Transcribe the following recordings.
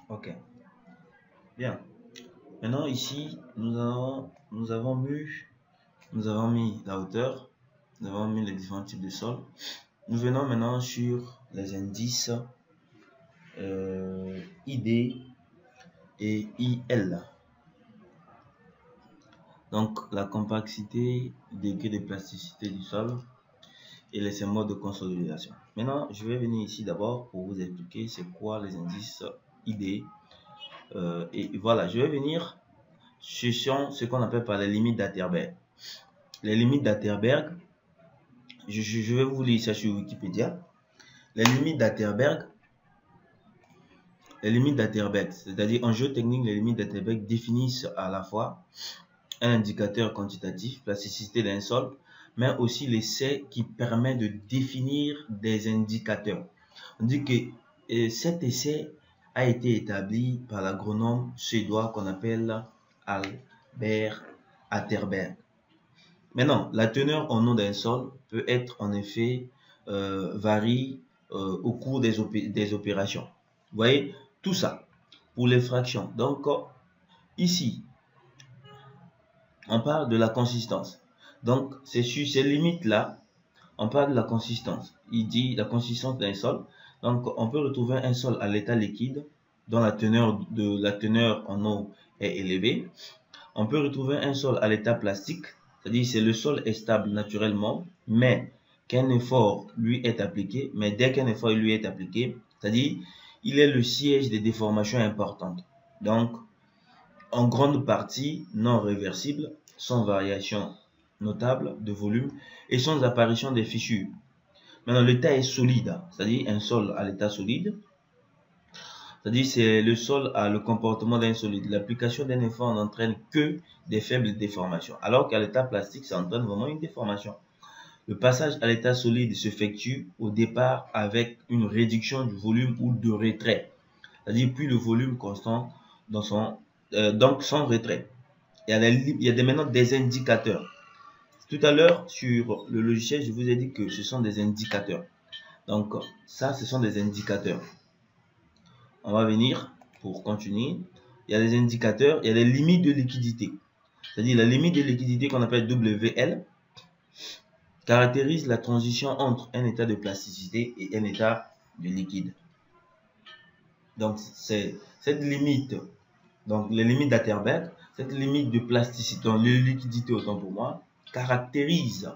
Ok, bien. Maintenant ici, nous avons mis la hauteur, nous avons mis les différents types de sols. Nous venons maintenant sur les indices ID et IL. Donc la complexité, degré de plasticité du sol et les symboles de consolidation. Maintenant, je vais venir ici d'abord pour vous expliquer c'est quoi les indices ID. Et voilà, je vais venir sur ce qu'on appelle par les limites d'Atterberg. Les limites d'Atterberg, je vais vous lire ça sur Wikipédia. Les limites d'Atterberg, c'est-à-dire en géotechnique, les limites d'Atterberg définissent à la fois un indicateur quantitatif, plasticité d'un sol, mais aussi l'essai qui permet de définir des indicateurs. On dit que cet essai a été établi par l'agronome suédois qu'on appelle Albert Atterberg. Maintenant, la teneur en eau d'un sol peut être en effet varie au cours des opérations. Vous voyez, tout ça pour les fractions. Donc, ici, on parle de la consistance. Donc, c'est sur ces limites-là, on parle de la consistance. Il dit la consistance d'un sol. Donc, on peut retrouver un sol à l'état liquide dont la teneur en eau est élevée. On peut retrouver un sol à l'état plastique, c'est-à-dire que le sol est stable naturellement, mais qu'un effort lui est appliqué, mais dès qu'un effort lui est appliqué, c'est-à-dire il est le siège des déformations importantes. Donc, en grande partie non réversible, sans variation notable de volume et sans apparition des fissures. Maintenant, l'état est solide, c'est-à-dire un sol à l'état solide, c'est-à-dire c'est le sol a le comportement d'un solide. L'application d'un effort n'entraîne que des faibles déformations, alors qu'à l'état plastique, ça entraîne vraiment une déformation. Le passage à l'état solide s'effectue au départ avec une réduction du volume ou de retrait, c'est-à-dire puis le volume constant dans donc sans retrait. Il y a maintenant des indicateurs. Tout à l'heure, sur le logiciel, je vous ai dit que ce sont des indicateurs. Donc, ça, ce sont des indicateurs. On va venir pour continuer. Il y a des indicateurs, il y a des limites de liquidité. C'est-à-dire la limite de liquidité qu'on appelle WL caractérise la transition entre un état de plasticité et un état de liquide. Donc, c'est cette limite, donc les limites d'Atterberg, cette limite de plasticité, donc de liquidité autant pour moi, caractérise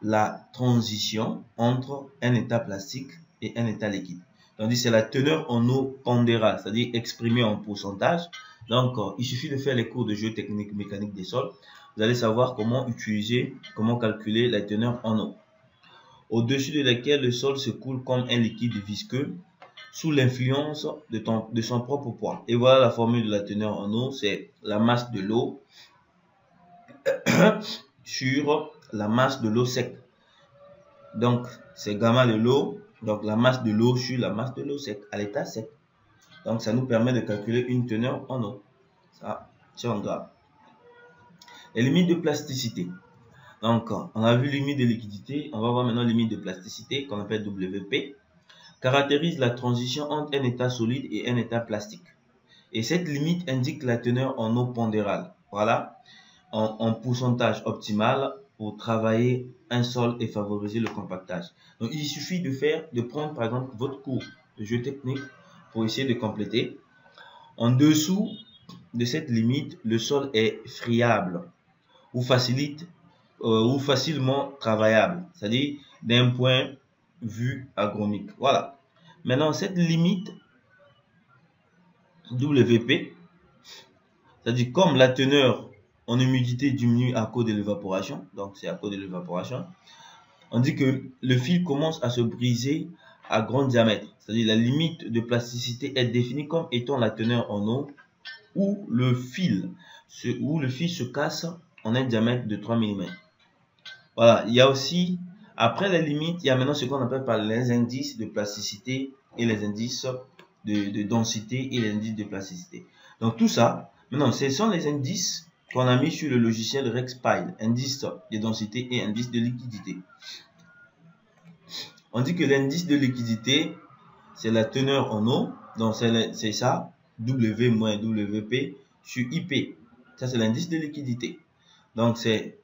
la transition entre un état plastique et un état liquide. Tandis que c'est la teneur en eau pondérale, c'est-à-dire exprimée en pourcentage. Donc, il suffit de faire les cours de géotechnique mécanique des sols. Vous allez savoir comment calculer la teneur en eau, au-dessus de laquelle le sol se coule comme un liquide visqueux sous l'influence de son propre poids. Et voilà la formule de la teneur en eau, c'est la masse de l'eau sur la masse de l'eau sec. Donc, c'est gamma de l'eau, donc la masse de l'eau sur la masse de l'eau sec, à l'état sec. Donc, ça nous permet de calculer une teneur en eau. Ça, c'est en grave. Les limites de plasticité. Donc, on a vu limite de liquidité, on va voir maintenant limite de plasticité, qu'on appelle WP, caractérise la transition entre un état solide et un état plastique. Et cette limite indique la teneur en eau pondérale. Voilà, en pourcentage optimal pour travailler un sol et favoriser le compactage. Donc, il suffit de prendre par exemple votre cours de géotechnique pour essayer de compléter. En dessous de cette limite, le sol est friable ou facilement travaillable, c'est-à-dire d'un point de vue agronomique. Voilà. Maintenant, cette limite WP, c'est-à-dire comme la teneur en humidité diminue à cause de l'évaporation, donc c'est à cause de l'évaporation, on dit que le fil commence à se briser à grand diamètre. C'est-à-dire la limite de plasticité est définie comme étant la teneur en eau où le fil se casse en un diamètre de 3 mm. Voilà, il y a aussi, après les limites, il y a maintenant ce qu'on appelle par les indices de plasticité et les indices de densité et les indices de plasticité. Donc tout ça, maintenant, ce sont les indices qu'on a mis sur le logiciel RexPile, indice de densité et indice de liquidité. On dit que l'indice de liquidité, c'est la teneur en eau, donc c'est ça. W moins WP sur IP. Ça, c'est l'indice de liquidité. Donc, c'est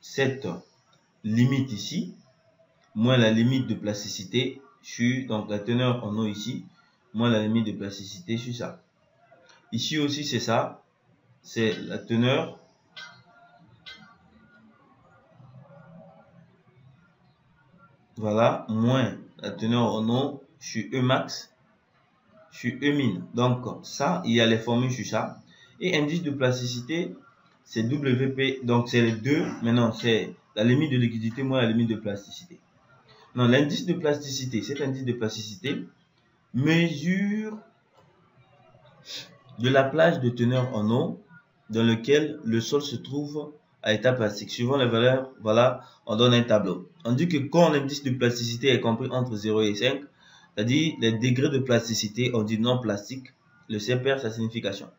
cette limite ici, moins la limite de plasticité sur, donc la teneur en eau ici, moins la limite de plasticité sur ça. Ici aussi, c'est ça. C'est la teneur voilà, moins la teneur en eau sur E max sur E min. Donc, ça, il y a les formules sur ça. Et indice de plasticité, c'est WP. Donc, c'est les deux. Maintenant, c'est la limite de liquidité moins la limite de plasticité. Non, l'indice de plasticité, cet indice de plasticité mesure de la plage de teneur en eau dans lequel le sol se trouve à état plastique. Suivant les valeurs, voilà, on donne un tableau. On dit que quand l'indice de plasticité est compris entre 0 et 5, c'est-à-dire les degrés de plasticité, on dit non plastique, le C perd sa signification.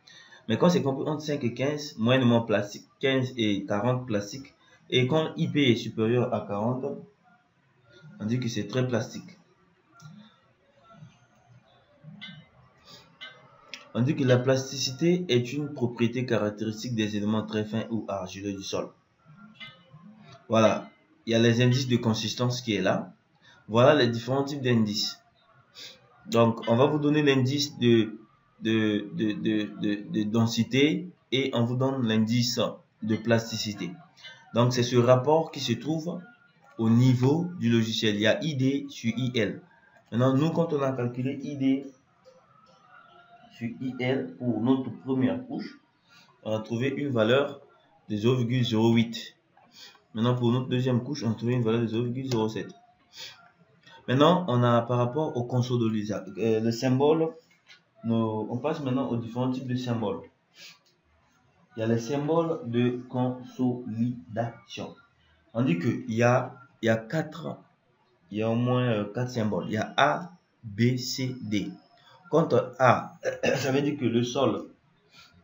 Mais quand c'est compris entre 5 et 15, moyennement plastique, 15 et 40 plastique, et quand IP est supérieur à 40, on dit que c'est très plastique. On dit que la plasticité est une propriété caractéristique des éléments très fins ou argileux du sol. Voilà, il y a les indices de consistance qui est là. Voilà les différents types d'indices. Donc, on va vous donner l'indice de densité et on vous donne l'indice de plasticité. Donc, c'est ce rapport qui se trouve au niveau du logiciel. Il y a ID sur IL. Maintenant, nous, quand on a calculé ID sur IL pour notre première couche, on a trouvé une valeur de 0,08. Maintenant, pour notre deuxième couche, on a trouvé une valeur de 0,07. Maintenant, on a par rapport au consolidation, le symbole, on passe maintenant aux différents types de symboles. Il y a les symboles de consolidation. On dit qu'il y a au moins 4 symboles. Il y a A, B, C, D. Quand A, ça veut dire que le sol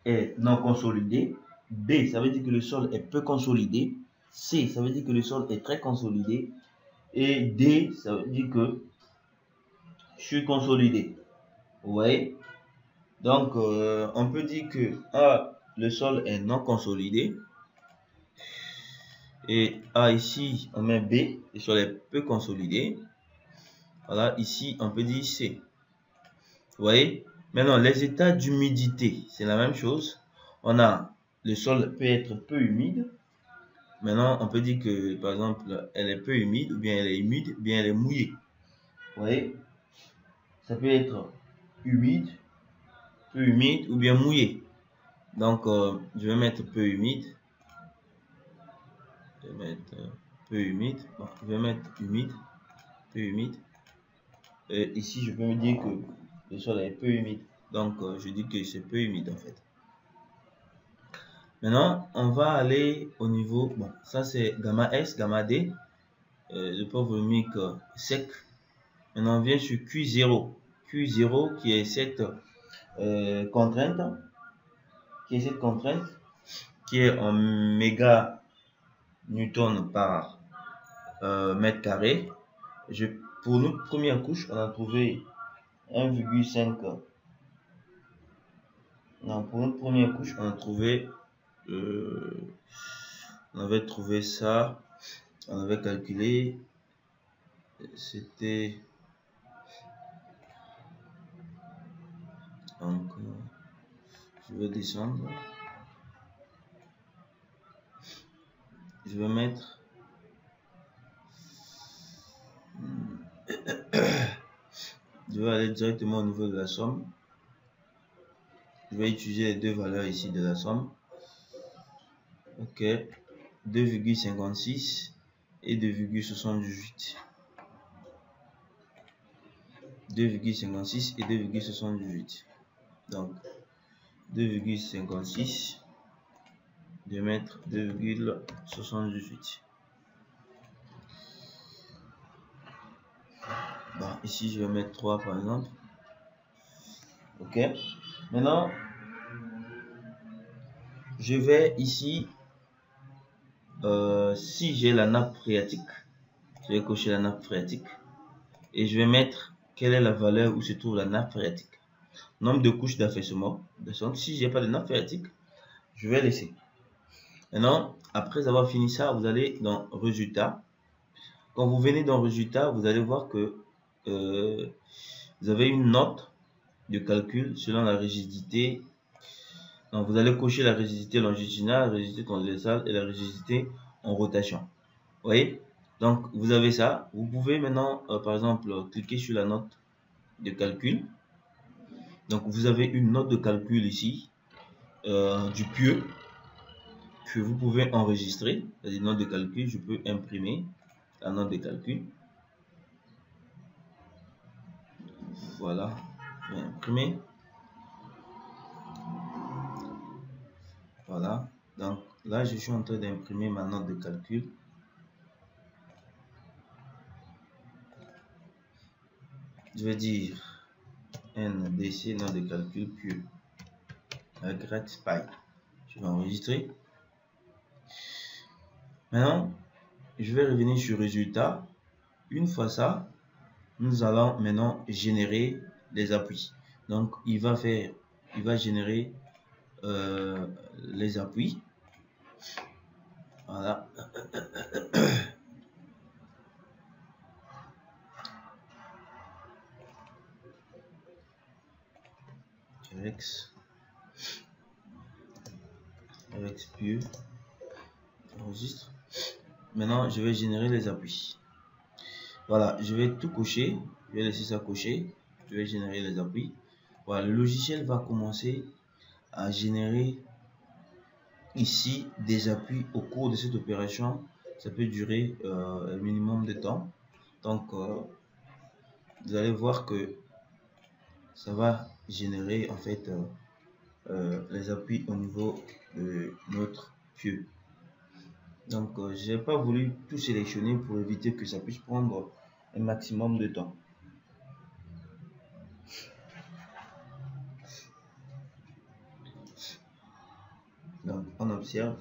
est non consolidé. B, ça veut dire que le sol est peu consolidé. C, ça veut dire que le sol est très consolidé. Et D, ça veut dire que je suis consolidé. Vous voyez? Donc, on peut dire que A, le sol est non consolidé. Et A, ici, on met B, le sol est peu consolidé. Voilà, ici, on peut dire C. Vous voyez? Maintenant, les états d'humidité, c'est la même chose. On a, le sol peut être peu humide. Maintenant, on peut dire que, par exemple, elle est peu humide, ou bien elle est humide, ou bien elle est mouillée. Vous voyez? Ça peut être humide, peu humide, ou bien mouillé. Donc, je vais mettre peu humide. Je vais mettre peu humide. Bon, je vais mettre humide, peu humide. Et ici, je peux me dire que le sol est peu humide. Donc, je dis que c'est peu humide en fait. Maintenant, on va aller au niveau, bon, ça c'est gamma S, gamma D, le port volumique sec. Maintenant, on vient sur Q0. Q0 qui est cette contrainte, qui est en méga newton par mètre carré. Pour notre première couche, on a trouvé 1,5. Non, pour notre première couche, on a trouvé on avait trouvé ça, on avait calculé, c'était donc je vais descendre, je vais mettre je vais aller directement au niveau de la somme. Je vais utiliser les deux valeurs ici de la somme. Ok, 2,56 et 2,78. 2,56 et 2,78. Donc 2,56, je vais mettre 2,78. Bon, ici je vais mettre 3 par exemple. Ok, maintenant je vais ici si j'ai la nappe phréatique, je vais cocher la nappe phréatique et je vais mettre quelle est la valeur où se trouve la nappe phréatique. Nombre de couches d'affaissement. Donc, si j'ai pas de nappe phréatique, je vais laisser. Maintenant, après avoir fini ça, vous allez dans Résultats. Quand vous venez dans Résultats, vous allez voir que euh, vous avez une note de calcul selon la rigidité. Donc, vous allez cocher la rigidité longitudinale, la rigidité transversale et la rigidité en rotation. Vous voyez? Donc, vous avez ça. Vous pouvez maintenant, par exemple, cliquer sur la note de calcul. Donc, vous avez une note de calcul ici du pieu que vous pouvez enregistrer. C'est-à-dire note de calcul, je peux imprimer la note de calcul. Voilà, je vais imprimer. Voilà, donc là, je suis en train d'imprimer ma note de calcul. Je vais dire NDC, note de calcul pieu, avec RedSpy. Je vais enregistrer. Maintenant, je vais revenir sur résultat. Une fois ça, nous allons maintenant générer les appuis. Donc, il va générer les appuis. Voilà. Rex pieu. Enregistre. Maintenant, je vais générer les appuis. Voilà, je vais tout cocher. Je vais laisser ça cocher. Je vais générer les appuis. Voilà, le logiciel va commencer à générer ici des appuis au cours de cette opération. Ça peut durer un minimum de temps. Donc, vous allez voir que ça va générer en fait les appuis au niveau de notre pieu. Donc, je n'ai pas voulu tout sélectionner pour éviter que ça puisse prendre un maximum de temps. Donc, on observe.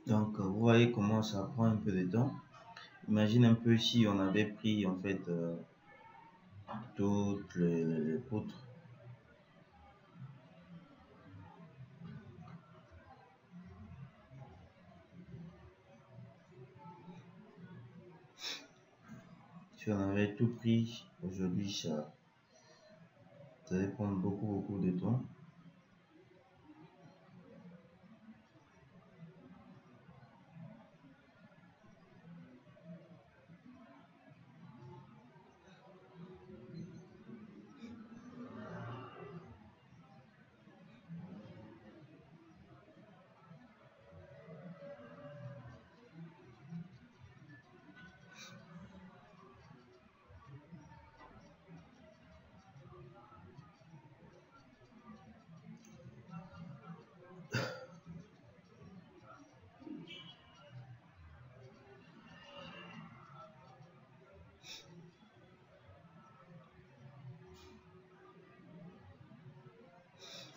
Donc, vous voyez comment ça prend un peu de temps. Imagine un peu si on avait pris en fait toutes les poutres. Si on avait tout pris aujourd'hui, ça allait prendre beaucoup de temps.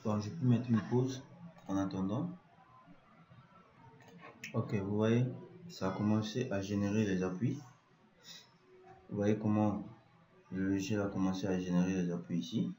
Bon, je peux mettre une pause en attendant. Ok, vous voyez, ça a commencé à générer les appuis. Vous voyez comment le logiciel a commencé à générer les appuis ici.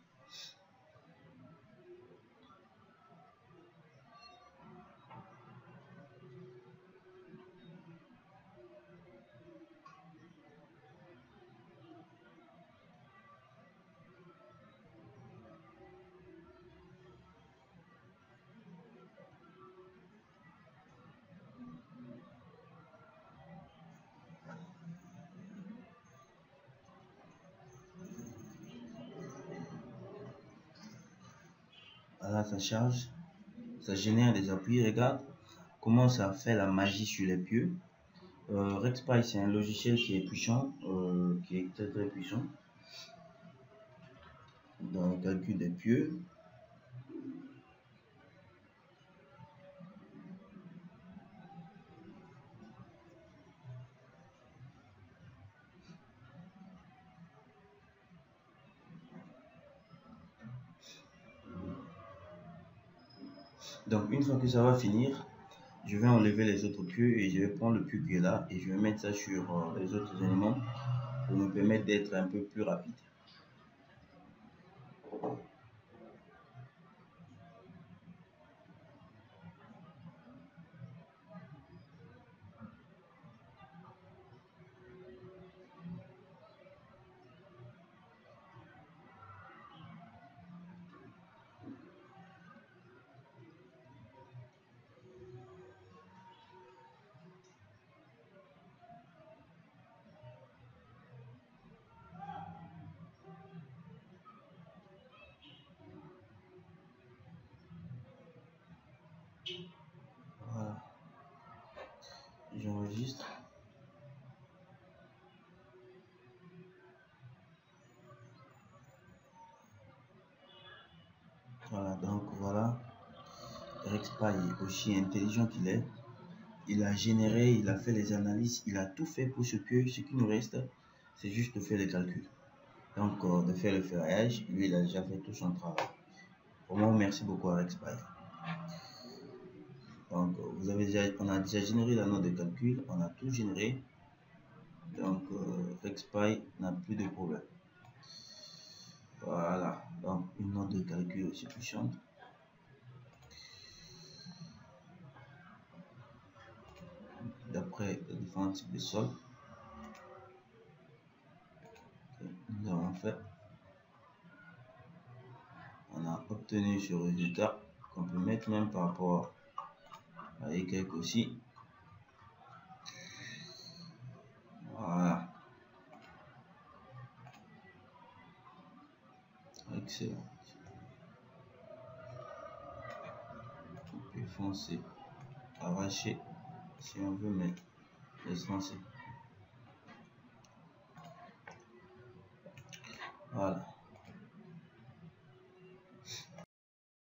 Là, ça charge, ça génère des appuis. Regarde comment ça fait la magie sur les pieux. RexPy, c'est un logiciel qui est puissant, qui est très très puissant dans le calcul des pieux. Donc une fois que ça va finir, je vais enlever les autres pieux et je vais prendre le pieu qui est là et je vais mettre ça sur les autres éléments pour me permettre d'être un peu plus rapide. Voilà, j'enregistre. Voilà, donc voilà, RexPy est aussi intelligent qu'il est. Il a généré, il a fait les analyses, il a tout fait pour ce que ce qui nous reste, c'est juste de faire les calculs. Donc, de faire le ferrage, lui, il a déjà fait tout son travail. Vraiment, merci beaucoup à RexPy. Donc, on a déjà généré la note de calcul, on a tout généré. Donc, RexPy n'a plus de problème. Voilà, donc une note de calcul aussi puissante. D'après les différents types de sols que nous avons fait, on a obtenu ce résultat qu'on peut mettre même par rapport à Y aussi. Voilà. Excellent. On peut foncer, arracher si on veut, mais laisse lancer. Voilà.